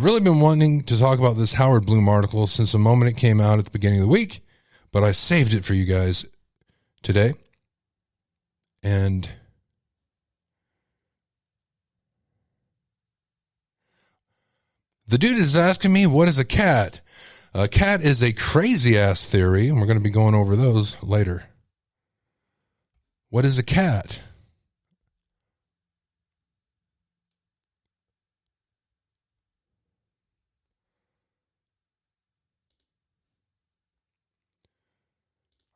I've really been wanting to talk about this Howard Blum article since the moment it came out at the beginning of the week, but I saved it for you guys today. And the dude is asking me, what is a cat? A cat is a crazy-ass theory, and we're going to be going over those later. What is a cat?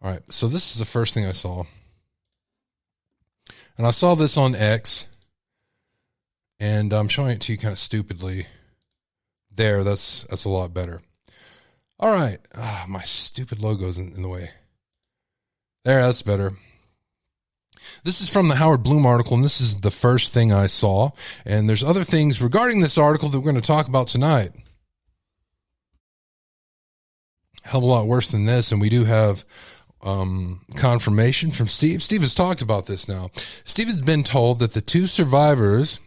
All right, so this is the first thing I saw. And I saw this on X, and I'm showing it to you kind of stupidly. There, that's a lot better. All right, my stupid logo's in the way. There, that's better. This is from the Howard Blum article, and this is the first thing I saw. And there's other things regarding this article that we're going to talk about tonight. A hell of a lot worse than this, and we do have confirmation from Steve. Steve has talked about this now. Steve has been told that the two survivors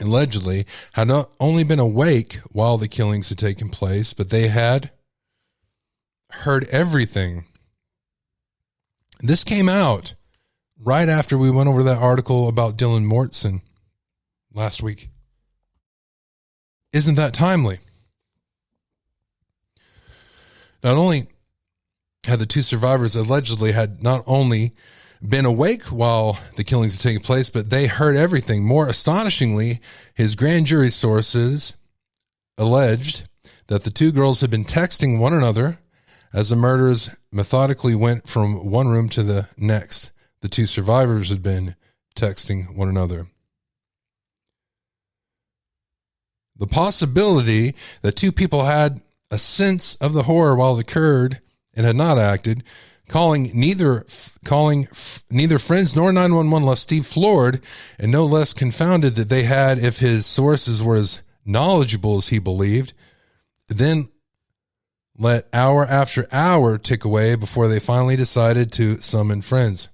allegedly had not only been awake while the killings had taken place, but they had heard everything. This came out right after we went over that article about Dylan Mortson last week. Isn't that timely? Not only had the two survivors allegedly had not only been awake while the killings had taken place, but they heard everything. More astonishingly, his grand jury sources alleged that the two girls had been texting one another as the murders methodically went from one room to the next. The two survivors had been texting one another. The possibility that two people had a sense of the horror while it occurred and had not acted, calling neither friends nor 911 left Steve floored and no less confounded that they had if his sources were as knowledgeable as he believed. Then let hour after hour tick away before they finally decided to summon friends.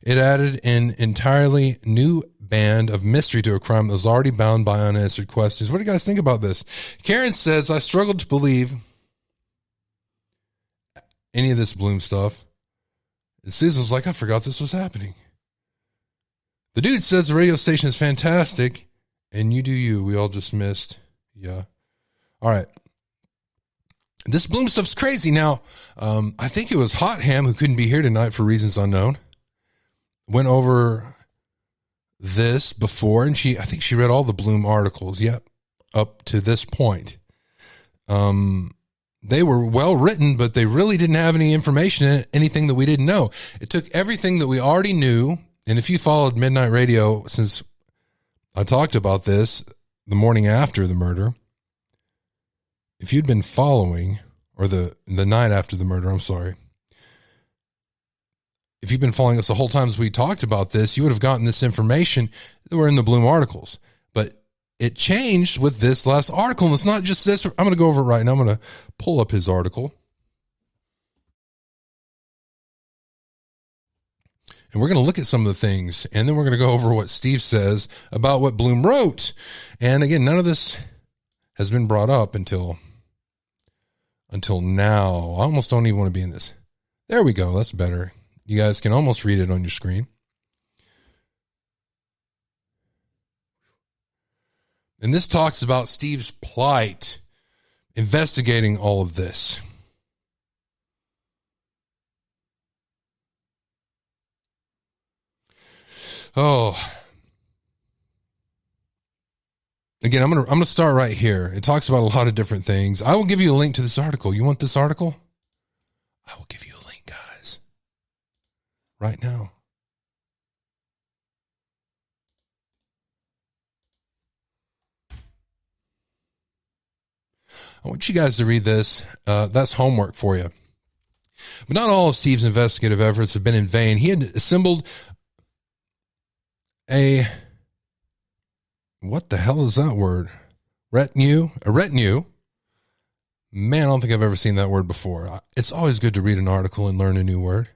It added an entirely new band of mystery to a crime that was already bound by unanswered questions. What do you guys think about this? Karen says, I struggled to believe any of this Blum stuff. And Susan's like, I forgot this was happening. The dude says the radio station is fantastic, and you do you. We all just missed. Yeah. All right. This Blum stuff's crazy. Now, I think it was Hot Ham, who couldn't be here tonight for reasons unknown, went over this before, and I think she read all the Blum articles. Yep. Up to this point. They were well written, but they really didn't have any information, anything that we didn't know. It took everything that we already knew. And if you followed Midnight Radio, since I talked about this the morning after the murder, if you'd been following, or the night after the murder, I'm sorry. If you've been following us the whole time as we talked about this, you would have gotten this information that were in the Blum articles. But it changed with this last article, and it's not just this. I'm going to go over it right now. I'm going to pull up his article. And we're going to look at some of the things, and then we're going to go over what Steve says about what Blum wrote. And again, none of this has been brought up until now. I almost don't even want to be in this. There we go. That's better. You guys can almost read it on your screen. And this talks about Steve's plight, investigating all of this. Oh. Again, I'm gonna start right here. It talks about a lot of different things. I will give you a link to this article. You want this article? I will give you a link, guys. Right now. I want you guys to read this. That's homework for you. But not all of Steve's investigative efforts have been in vain. He had assembled what the hell is that word? A retinue. Man, I don't think I've ever seen that word before. It's always good to read an article and learn a new word.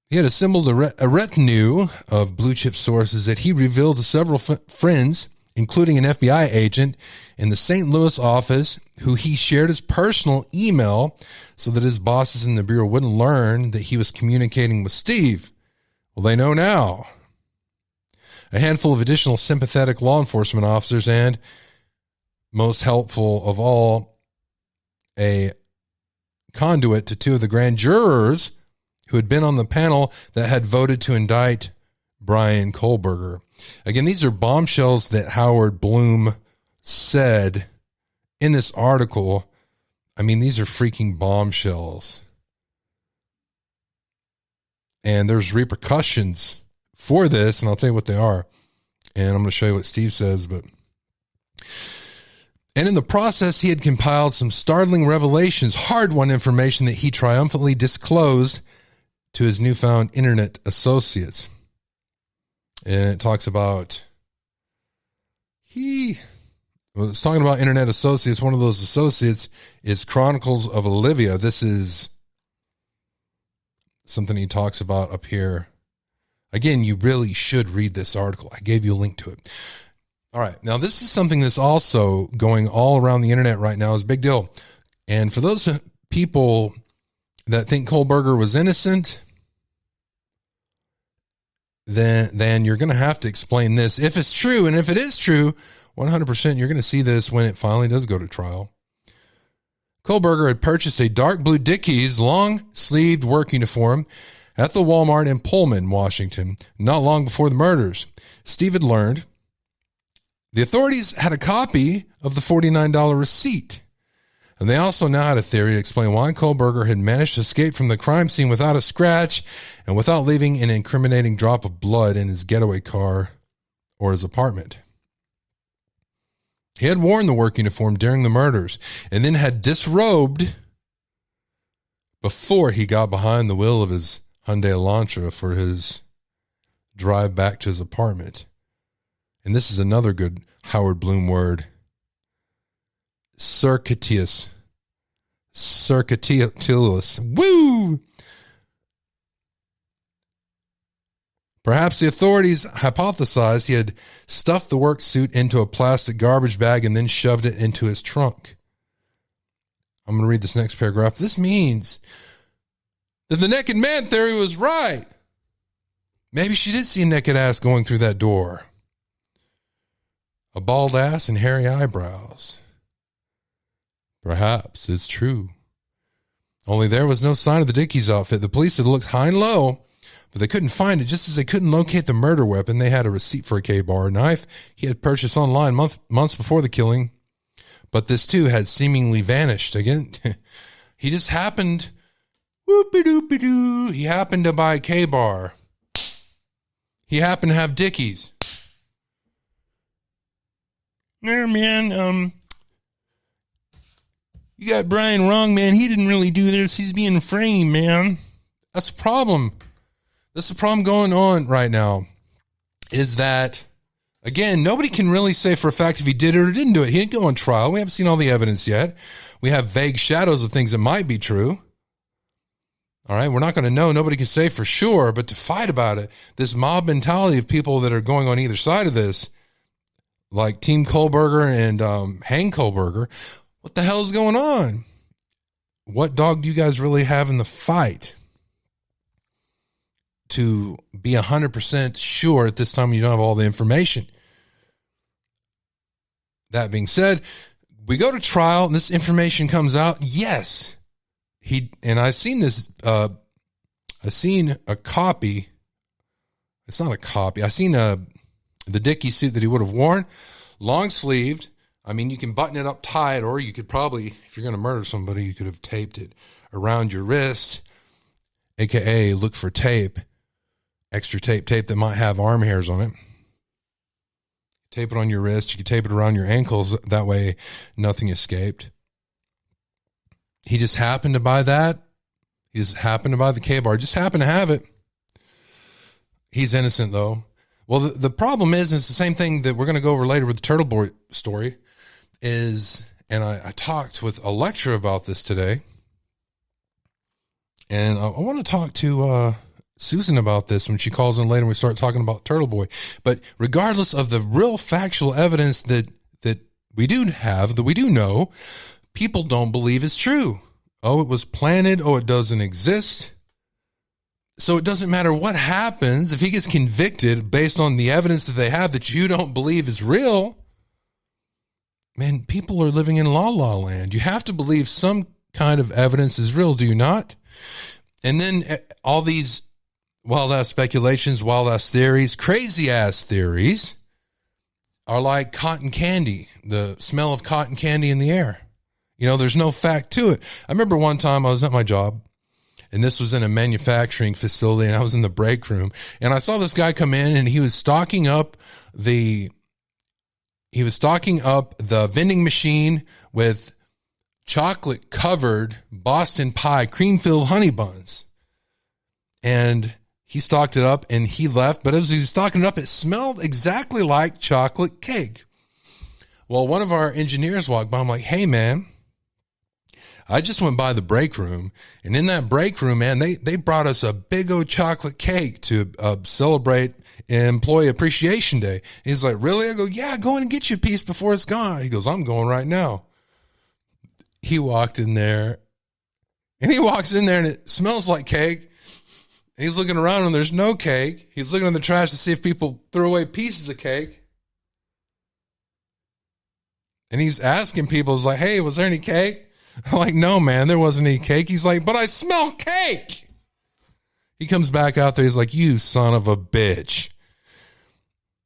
He had assembled a retinue of blue chip sources that he revealed to several friends including an FBI agent in the St. Louis office who he shared his personal email so that his bosses in the Bureau wouldn't learn that he was communicating with Steve. Well, they know now. A handful of additional sympathetic law enforcement officers and, most helpful of all, a conduit to two of the grand jurors who had been on the panel that had voted to indict Bryan Kohberger. Again, these are bombshells that Howard Blum said in this article. I mean, these are freaking bombshells. And there's repercussions for this, and I'll tell you what they are. And I'm going to show you what Steve says. And in the process, he had compiled some startling revelations, hard-won information that he triumphantly disclosed to his newfound internet associates. And it talks about it's talking about internet associates. One of those associates is Chronicles of Olivia. This is something he talks about up here. Again, you really should read this article. I gave you a link to it. All right. Now, this is something that's also going all around the internet right now. It's a big deal. And for those people that think Kohberger was innocent, then you're going to have to explain this. If it's true, and if it is true, 100%, you're going to see this when it finally does go to trial. Kohberger had purchased a dark blue Dickies long-sleeved work uniform at the Walmart in Pullman, Washington, not long before the murders. Steve had learned the authorities had a copy of the $49 receipt. And they also now had a theory to explain why Kohberger had managed to escape from the crime scene without a scratch and without leaving an incriminating drop of blood in his getaway car or his apartment. He had worn the work uniform during the murders and then had disrobed before he got behind the wheel of his Hyundai Elantra for his drive back to his apartment. And this is another good Howard Blum word. Circuitous. Woo! Perhaps the authorities hypothesized he had stuffed the work suit into a plastic garbage bag and then shoved it into his trunk. I'm going to read this next paragraph. This means that the naked man theory was right. Maybe she did see a naked ass going through that door. A bald ass and hairy eyebrows. Perhaps it's true. Only there was no sign of the Dickies outfit. The police had looked high and low, but they couldn't find it. Just as they couldn't locate the murder weapon, they had a receipt for a K-bar knife he had purchased online months before the killing. But this too had seemingly vanished. Again, he just happened, whoopie-doopie-doo, he happened to buy a K-bar. He happened to have Dickies. There, man, you got Brian wrong, man. He didn't really do this. He's being framed, man. That's the problem. That's the problem going on right now is that, again, nobody can really say for a fact if he did it or didn't do it. He didn't go on trial. We haven't seen all the evidence yet. We have vague shadows of things that might be true. All right, we're not going to know. Nobody can say for sure, but to fight about it, this mob mentality of people that are going on either side of this, like Team Kohberger and Hank Kohberger, what the hell is going on? What dog do you guys really have in the fight to be 100% sure at this time you don't have all the information? That being said, we go to trial and this information comes out. Yes, I've seen this. I've seen a copy. It's not a copy. I've seen the Dickie suit that he would have worn, long sleeved. I mean, you can button it up tight, or you could probably, if you're going to murder somebody, you could have taped it around your wrist, aka look for tape, extra tape that might have arm hairs on it. Tape it on your wrist. You could tape it around your ankles. That way, nothing escaped. He just happened to buy that. He just happened to buy the K-bar. Just happened to have it. He's innocent, though. Well, the problem is, and it's the same thing that we're going to go over later with the Turtle Boy story, is, and I talked with a lecturer about this today, and I want to talk to Susan about this when she calls in later and we start talking about Turtle Boy. But regardless of the real factual evidence that we do have, that we do know, people don't believe it's true. Oh, it was planted. Oh, it doesn't exist. So it doesn't matter what happens. If he gets convicted based on the evidence that they have that you don't believe is real, man, people are living in la land. You have to believe some kind of evidence is real, do you not? And then all these wild-ass speculations, wild-ass theories, crazy-ass theories are like cotton candy, the smell of cotton candy in the air. You know, there's no fact to it. I remember one time I was at my job, and this was in a manufacturing facility, and I was in the break room, and I saw this guy come in, and he was stocking up the vending machine with chocolate-covered Boston pie, cream-filled honey buns. And he stocked it up, and he left, but as he was stocking it up, it smelled exactly like chocolate cake. Well, one of our engineers walked by. I'm like, hey, man, I just went by the break room, and in that break room, man, they brought us a big old chocolate cake to celebrate Employee Appreciation Day. And he's like, really? I go, yeah, go in and get you a piece before it's gone. He goes, I'm going right now. He walked in there, and he walks in there, and it smells like cake. And he's looking around, and there's no cake. He's looking in the trash to see if people threw away pieces of cake. And he's asking people, he's like, hey, was there any cake? I'm like, no, man, there wasn't any cake. He's like, but I smell cake. He comes back out there. He's like, you son of a bitch.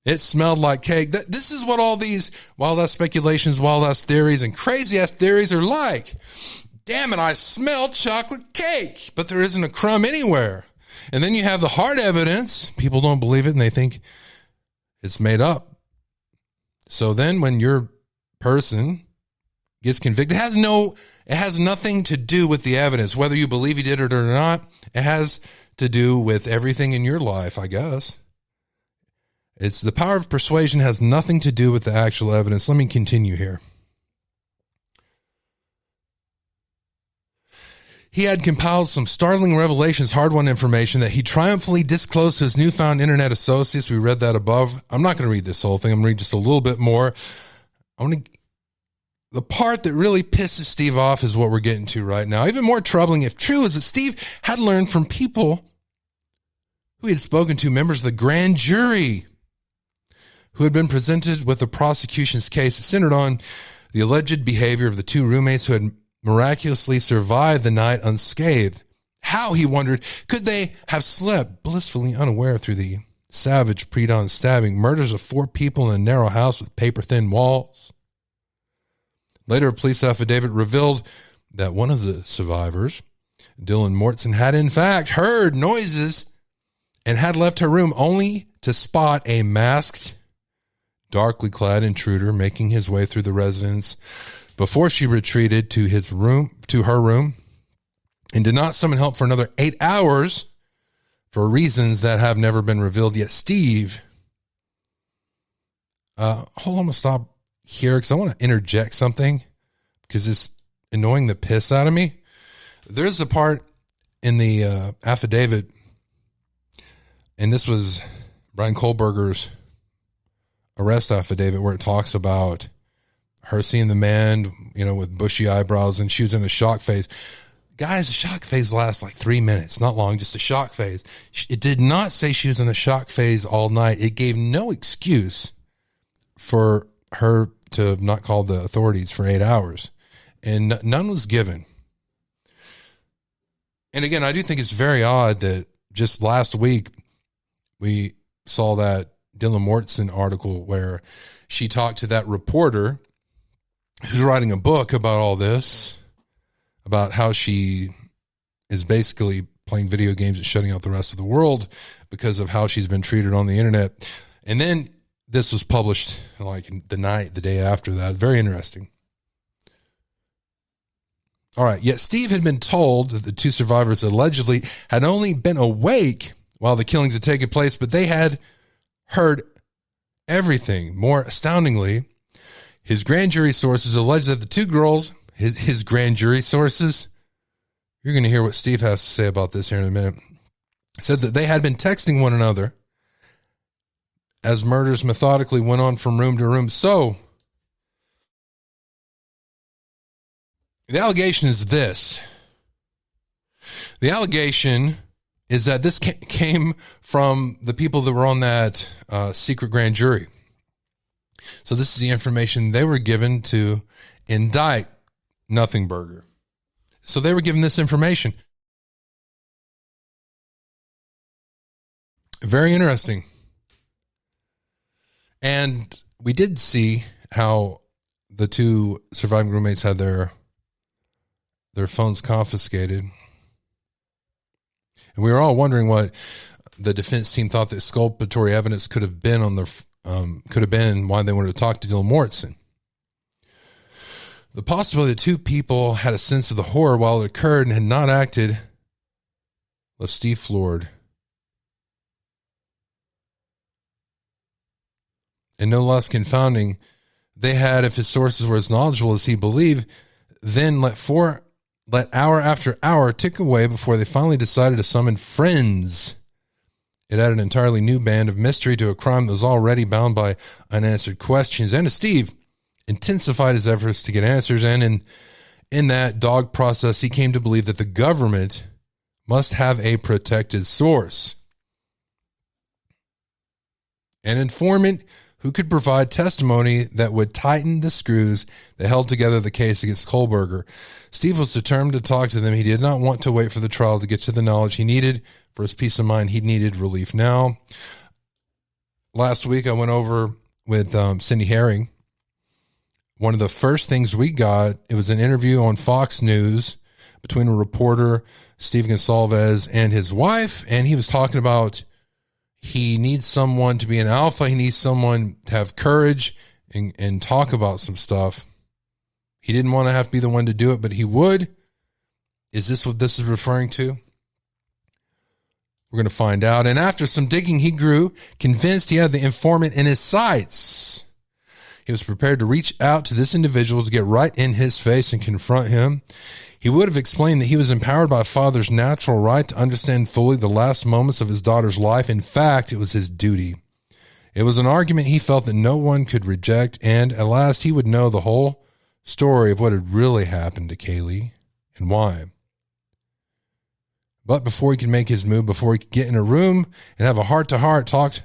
It smelled like cake. This is what all these wild-ass speculations, wild-ass theories, and crazy-ass theories are like. Damn it, I smelled chocolate cake, but there isn't a crumb anywhere. And then you have the hard evidence. People don't believe it, and they think it's made up. So then when your person gets convicted, it has nothing to do with the evidence, whether you believe he did it or not. It has to do with everything in your life, I guess. It's the power of persuasion has nothing to do with the actual evidence. Let me continue here. He had compiled some startling revelations, hard-won information that he triumphantly disclosed to his newfound internet associates. We read that above. I'm not going to read this whole thing. I'm going to read just a little bit more. The part that really pisses Steve off is what we're getting to right now. Even more troubling, if true, is that Steve had learned from people who he had spoken to, members of the grand jury, who had been presented with the prosecution's case centered on the alleged behavior of the two roommates who had miraculously survived the night unscathed. How, he wondered, could they have slept blissfully unaware through the savage pre-dawn stabbing, murders of 4 people in a narrow house with paper-thin walls? Later, a police affidavit revealed that one of the survivors, Dylan Mortson, had in fact heard noises and had left her room only to spot a masked, darkly clad intruder making his way through the residence before she retreated to her room, and did not summon help for another 8 hours for reasons that have never been revealed yet. Steve, hold on, I'm going to stop here because I want to interject something because it's annoying the piss out of me. There's a part in the affidavit, and this was Brian Kohlberger's arrest affidavit, where it talks about her seeing the man, with bushy eyebrows, and she was in a shock phase. Guys, the shock phase lasts like 3 minutes, not long, just a shock phase. It did not say she was in a shock phase all night. It gave no excuse for her to have not called the authorities for 8 hours, and none was given. And again, I do think it's very odd that just last week we saw that Dylan Mortson article where she talked to that reporter who's writing a book about all this, about how she is basically playing video games and shutting out the rest of the world because of how she's been treated on the internet. And then this was published like the day after that. Very interesting. All right. Yet Steve had been told that the 2 survivors allegedly had only been awake while the killings had taken place, but they had heard everything. More astoundingly, his grand jury sources allege that the 2 girls, his grand jury sources, you're going to hear what Steve has to say about this here in a minute. said that they had been texting one another as murders methodically went on from room to room. So the allegation is this. The allegation is that this came from the people that were on that secret grand jury. So this is the information they were given to indict Nothing Burger. So they were given this information. Very interesting. And we did see how the two surviving roommates had their phones confiscated. And we were all wondering what the defense team thought that exculpatory evidence could have been on the could have been why they wanted to talk to Dylan Morrison. The possibility that two people had a sense of the horror while it occurred and had not acted left Steve floored. And no less confounding, they had, if his sources were as knowledgeable as he believed, then let hour after hour tick away before they finally decided to summon friends. It added an entirely new band of mystery to a crime that was already bound by unanswered questions. And as Steve intensified his efforts to get answers, and in that dog process, he came to believe that the government must have a protected source. An informant who could provide testimony that would tighten the screws that held together the case against Kohlberger. Steve was determined to talk to them. He did not want to wait for the trial to get to the knowledge he needed. For his peace of mind, he needed relief now. Last week, I went over with Cindy Herring. One of the first things we got, it was an interview on Fox News between a reporter, Steve Goncalves, and his wife, and he was talking about he needs someone to be an alpha. He needs someone to have courage and talk about some stuff. He didn't want to have to be the one to do it, but he would. Is this what this is referring to? We're going to find out. And after some digging, he grew convinced he had the informant in his sights. He was prepared to reach out to this individual to get right in his face and confront him. He would have explained that he was empowered by a father's natural right to understand fully the last moments of his daughter's life. In fact, it was his duty. It was an argument he felt that no one could reject, and at last he would know the whole story of what had really happened to Kaylee and why. But before he could make his move, before he could get in a room and have a heart-to-heart talk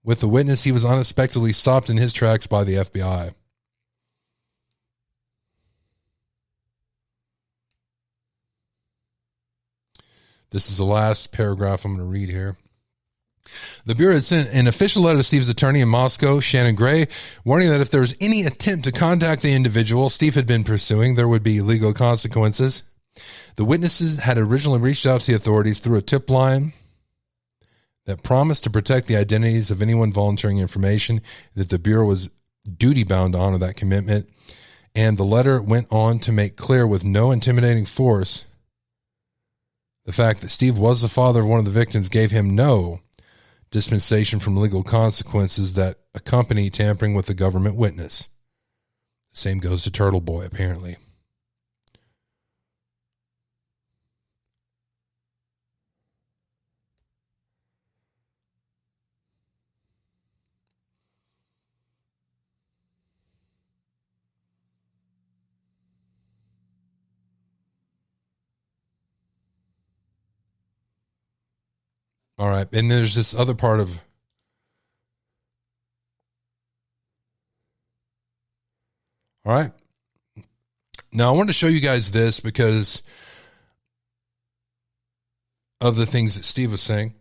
with the witness, he was unexpectedly stopped in his tracks by the FBI. This is the last paragraph I'm going to read here. The Bureau had sent an official letter to Steve's attorney in Moscow, Shannon Gray, warning that if there was any attempt to contact the individual Steve had been pursuing, there would be legal consequences. The witnesses had originally reached out to the authorities through a tip line that promised to protect the identities of anyone volunteering information, that the Bureau was duty-bound to honor that commitment. And the letter went on to make clear with no intimidating force the fact that Steve was the father of one of the victims gave him no dispensation from legal consequences that accompany tampering with the government witness. The same goes to Turtle Boy, apparently. All right, and there's this other part of... All right. Now, I wanted to show you guys this because of the things that Steve was saying.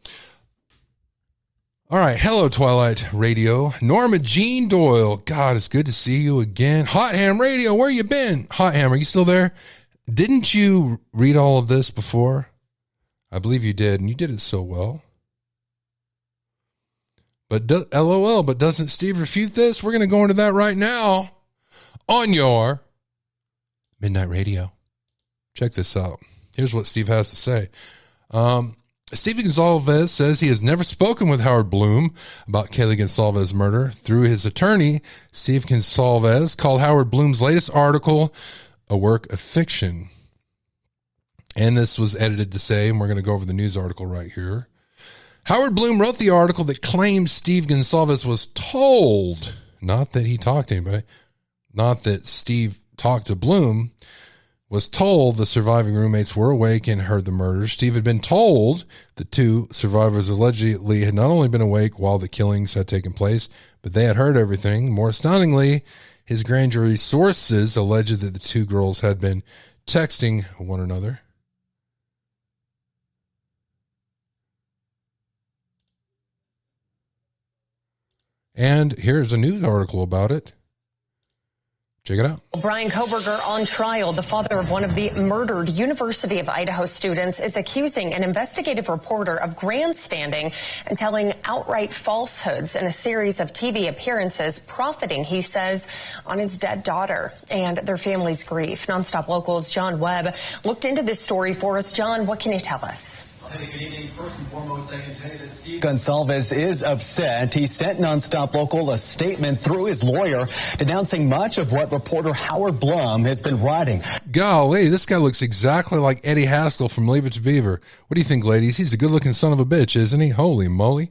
All right, hello, Twilight Radio. Norma Jean Doyle. God, it's good to see you again. Hot Ham Radio, where you been? Hot Ham, are you still there? Didn't you read all of this before? I believe you did, and you did it so well. But LOL, but doesn't Steve refute this? We're going to go into that right now on your Midnight Radio. Check this out. Here's what Steve has to say. Steve Goncalves says he has never spoken with Howard Blum about Kaylee Goncalves' murder. Through his attorney, Steve Goncalves called Howard Blum's latest article a work of fiction. And this was edited to say, and we're going to go over the news article right here. Howard Blum wrote the article that claims Steve Goncalves was told, not that he talked to anybody, not that Steve talked to Blum, was told the surviving roommates were awake and heard the murder. Steve had been told the two survivors allegedly had not only been awake while the killings had taken place, but they had heard everything. More astoundingly, his grand jury sources alleged that the two girls had been texting one another. And here's a news article about it. Check it out. Brian Koberger on trial. The father of one of the murdered University of Idaho students is accusing an investigative reporter of grandstanding and telling outright falsehoods in a series of TV appearances, profiting, he says, on his dead daughter and their family's grief. Nonstop Local's John Webb looked into this story for us. John, what can you tell us? Good evening. First and foremost, I can tell you that Steve Goncalves is upset. He sent Nonstop Local a statement through his lawyer denouncing much of what reporter Howard Blum has been writing. Golly, this guy looks exactly like Eddie Haskell from Leave It to Beaver. What do you think, ladies? He's a good-looking son of a bitch, isn't he? Holy moly.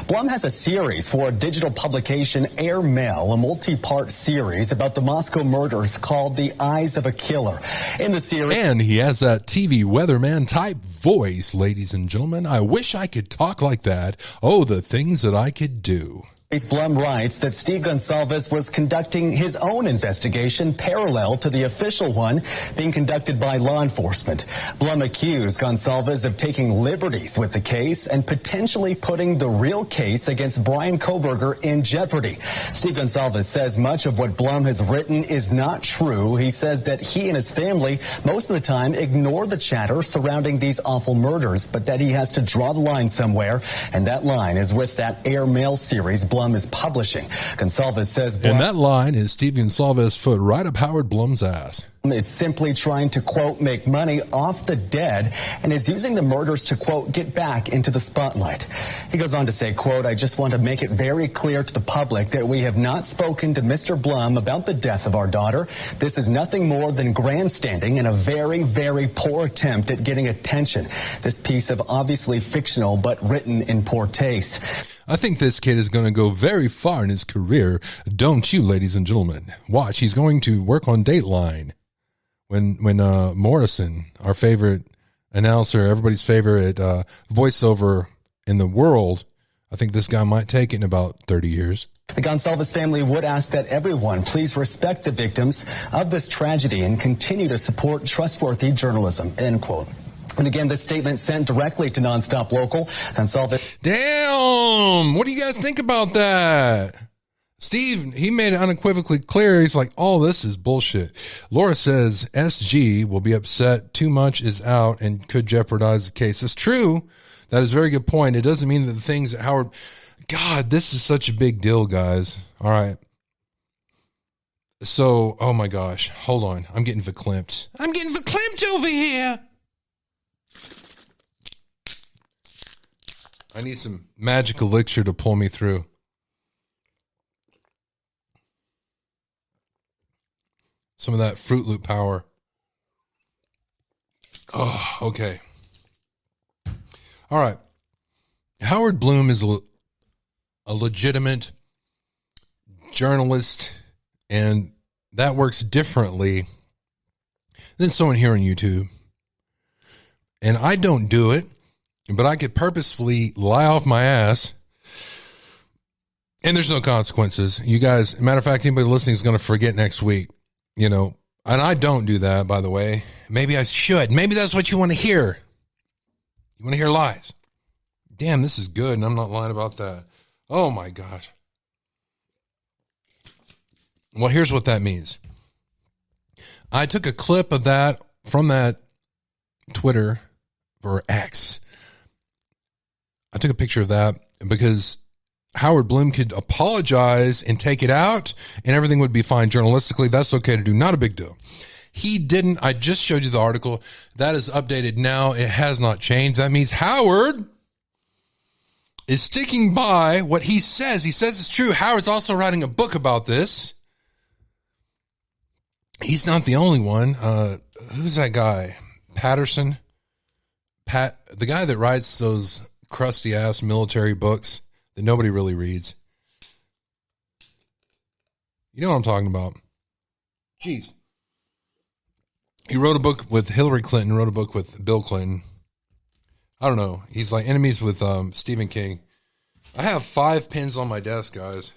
Blum has a series for a digital publication, Airmail, a multi-part series about the Moscow murders called The Eyes of a Killer. In the series, and he has that TV weatherman type voice, ladies and gentlemen. I wish I could talk like that. Oh, the things that I could do. Blum writes that Steve Goncalves was conducting his own investigation parallel to the official one being conducted by law enforcement. Blum accused Goncalves of taking liberties with the case and potentially putting the real case against Brian Koberger in jeopardy. Steve Goncalves says much of what Blum has written is not true. He says that he and his family most of the time ignore the chatter surrounding these awful murders, but that he has to draw the line somewhere, and that line is with that Airmail series Blum is publishing. Goncalves says Blum, and that line is Steve Goncalves' foot right up Howard Blum's ass. Is simply trying to, quote, make money off the dead and is using the murders to, quote, get back into the spotlight. He goes on to say, quote, I just want to make it very clear to the public that we have not spoken to Mr. Blum about the death of our daughter. This is nothing more than grandstanding and a very, very poor attempt at getting attention. This piece of obviously fictional but written in poor taste. I think this kid is going to go very far in his career. Don't you, ladies and gentlemen? Watch, he's going to work on Dateline. When Morrison, our favorite announcer, everybody's favorite voiceover in the world, I think this guy might take it in about 30 years. The Goncalves family would ask that everyone please respect the victims of this tragedy and continue to support trustworthy journalism, end quote. And again, this statement sent directly to Nonstop Local. Goncalves. Damn! What do you guys think about that? Steve, he made it unequivocally clear. He's like, all this is bullshit. Laura says SG will be upset. Too much is out and could jeopardize the case. It's true. That is a very good point. It doesn't mean that the things that Howard, God, this is such a big deal, guys. All right. So, oh my gosh, hold on. I'm getting verklempt. I'm getting verklempt over here. I need some magic elixir to pull me through. Some of that Fruit Loop power. Oh, okay. All right. Howard Blum is a legitimate journalist, and that works differently than someone here on YouTube. And I don't do it, but I could purposefully lie off my ass, and there's no consequences. You guys, matter of fact, anybody listening is going to forget next week. You know, and I don't do that, by the way. Maybe I should. Maybe that's what you want to hear. You want to hear lies. Damn, this is good, and I'm not lying about that. Oh, my God. Well, here's what that means. I took a clip of that from that Twitter or X. I took a picture of that because Howard Blum could apologize and take it out and everything would be fine journalistically. That's okay to do. Not a big deal. He didn't. I just showed you the article. That is updated now. It has not changed. That means Howard is sticking by what he says. He says it's true. Howard's also writing a book about this. He's not the only one. Who's that guy? Patterson? The guy that writes those crusty ass military books that nobody really reads. You know what I'm talking about. Jeez. He wrote a book with Hillary Clinton, wrote a book with Bill Clinton. I don't know. He's like enemies with Stephen King. I have 5 pins on my desk, guys.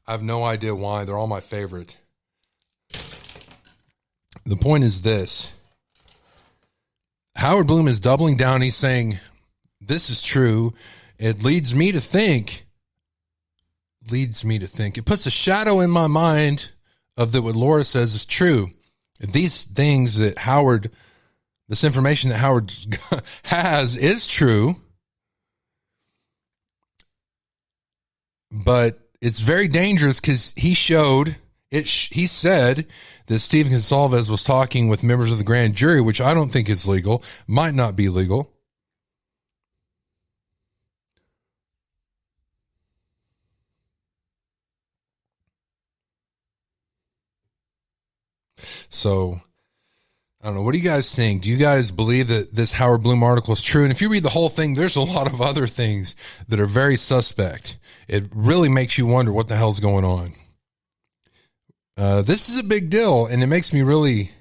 I have no idea why. They're all my favorite. The point is this. Howard Blum is doubling down. He's saying, this is true. It leads me to think. It puts a shadow in my mind of that what Laura says is true. These things that Howard, this information that Howard has is true. But it's very dangerous because he showed it. He said that Stephen Goncalves was talking with members of the grand jury, which I don't think is legal, might not be legal. So, I don't know. What do you guys think? Do you guys believe that this Howard Blum article is true? And if you read the whole thing, there's a lot of other things that are very suspect. It really makes you wonder what the hell's going on. This is a big deal, and it makes me really,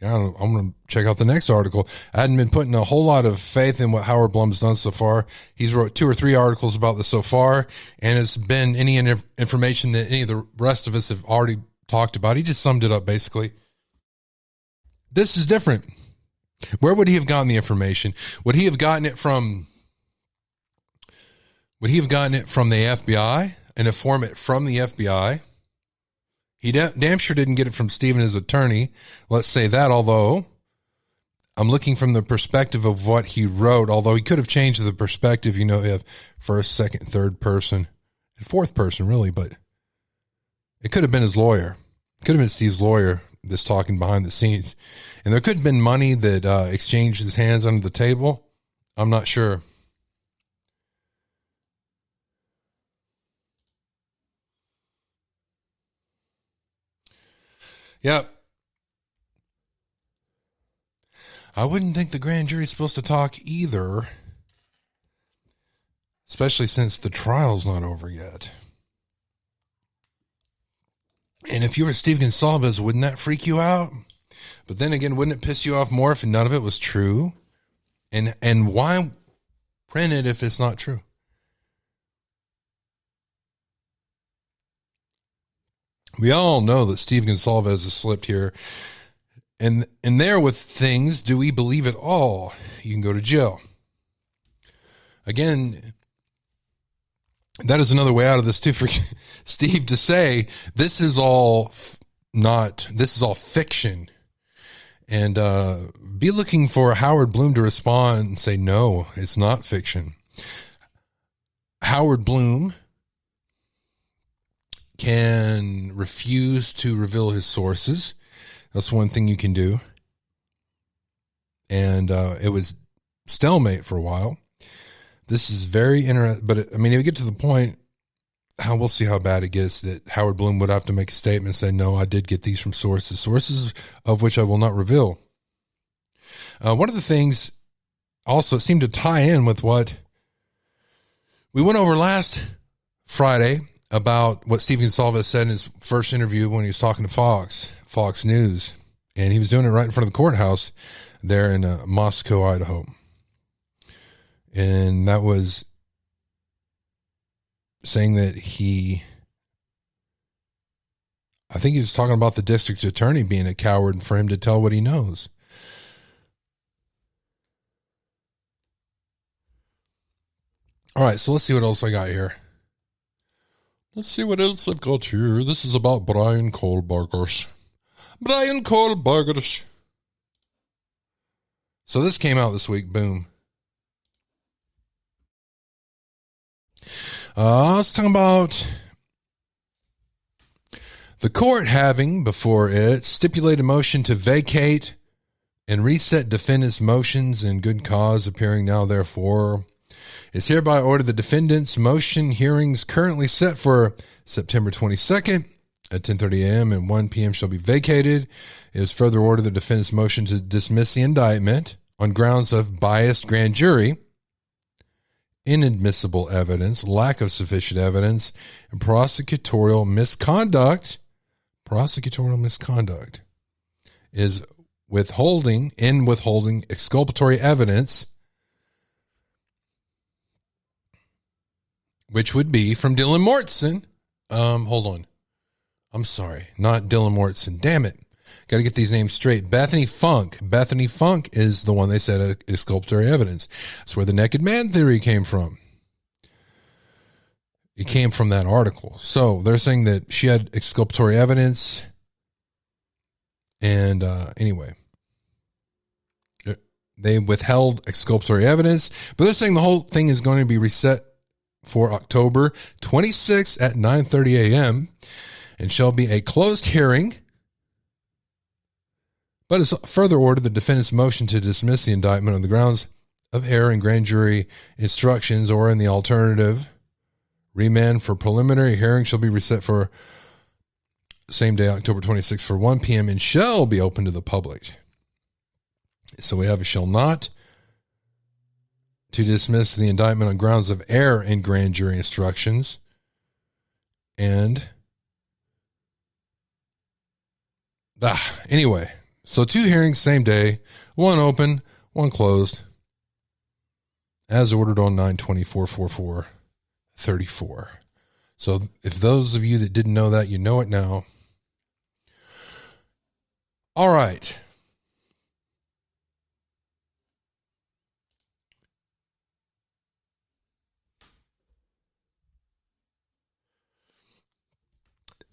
I'm going to check out the next article. I hadn't been putting a whole lot of faith in what Howard Blum's done so far. He's wrote 2 or 3 articles about this so far, and it's been any information that any of the rest of us have already talked about. He just summed it up, basically. This is different. Where would he have gotten the information? Would he have gotten it from the FBI, an informant from the FBI? He damn sure didn't get it from Stephen, his attorney. Let's say that, although I'm looking from the perspective of what he wrote, although he could have changed the perspective. You know, you have first, second, third person, and fourth person, really, but it could have been his lawyer. It could have been Steve's lawyer that's talking behind the scenes. And there could have been money that exchanged his hands under the table. I'm not sure. Yep. I wouldn't think the grand jury's supposed to talk either, especially since the trial's not over yet. And if you were Steve Goncalves, wouldn't that freak you out? But then again, wouldn't it piss you off more if none of it was true? And why print it if it's not true? We all know that Steve Goncalves has slipped here. And there with things, do we believe it all? You can go to jail. Again, that is another way out of this too for Steve to say, this is all fiction. And be looking for Howard Blum to respond and say, no, it's not fiction. Howard Blum can refuse to reveal his sources. That's one thing you can do. And it was stalemate for a while. This is very interesting, but I mean, if we get to the point, we'll see how bad it gets, that Howard Blum would have to make a statement and say, no, I did get these from sources of which I will not reveal. One of the things also seemed to tie in with what we went over last Friday about what Steve Goncalves said in his first interview when he was talking to Fox News, and he was doing it right in front of the courthouse there in Moscow, Idaho. And that was saying that I think he was talking about the district attorney being a coward for him to tell what he knows. All right, so let's see what else I got here. Let's see what else I've got here. This is about Brian Kohlbergers. So this came out this week. Boom. Let's talk about the court having before it stipulated motion to vacate and reset defendant's motions in good cause, appearing now, therefore, is hereby ordered the defendant's motion hearings currently set for September 22nd at 10:30 a.m. and 1 p.m. shall be vacated. It is further ordered the defendant's motion to dismiss the indictment on grounds of biased grand jury inadmissible evidence, lack of sufficient evidence, and prosecutorial misconduct. Prosecutorial misconduct is withholding exculpatory evidence, which would be from Dylan Mortson. Hold on. I'm sorry, not Dylan Mortson. Damn it. Got to get these names straight. Bethany Funk. Bethany Funk is the one they said exculpatory evidence. That's where the naked man theory came from. It came from that article. So they're saying that she had exculpatory evidence. And anyway, they withheld exculpatory evidence, but they're saying the whole thing is going to be reset for October 26th at 9:30 a.m. and shall be a closed hearing. But it's further ordered the defendant's motion to dismiss the indictment on the grounds of error in grand jury instructions, or in the alternative, remand for preliminary hearing shall be reset for same day, October 26th for 1 p.m. and shall be open to the public. So we have a shall not to dismiss the indictment on grounds of error in grand jury instructions, and anyway. So 2 hearings, same day, 1 open, 1 closed, as ordered on 9/24/44/34. So if those of you that didn't know that, you know it now. All right.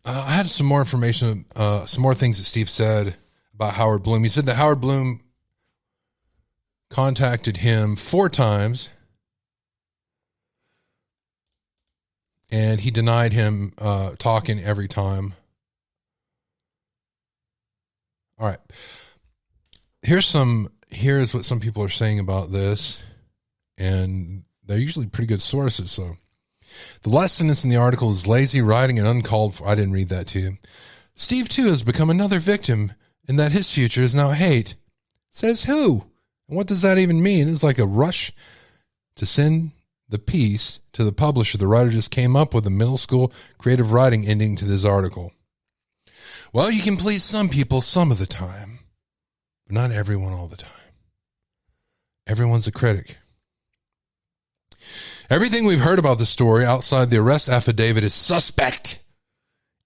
I had some more information, some more things that Steve said about Howard Blum. He said that Howard Blum contacted him 4 times and he denied him talking every time. All right. Here's what some people are saying about this, and they're usually pretty good sources. So the last sentence in the article is lazy writing and uncalled for. I didn't read that to you. Steve too has become another victim, and that his future is now hate. Says who? And what does that even mean? It's like a rush to send the piece to the publisher. The writer just came up with a middle school creative writing ending to this article. Well, you can please some people some of the time, but not everyone all the time. Everyone's a critic. Everything we've heard about the story outside the arrest affidavit is suspect,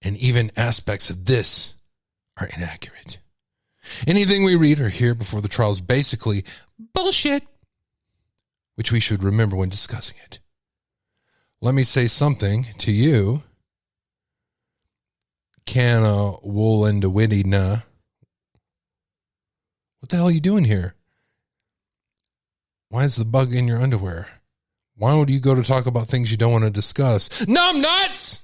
and even aspects of this are inaccurate. Anything we read or hear before the trial is basically bullshit, which we should remember when discussing it. Let me say something to you. Canna wool and witty na. What the hell are you doing here? Why is the bug in your underwear? Why would you go to talk about things you don't want to discuss? Numb nuts!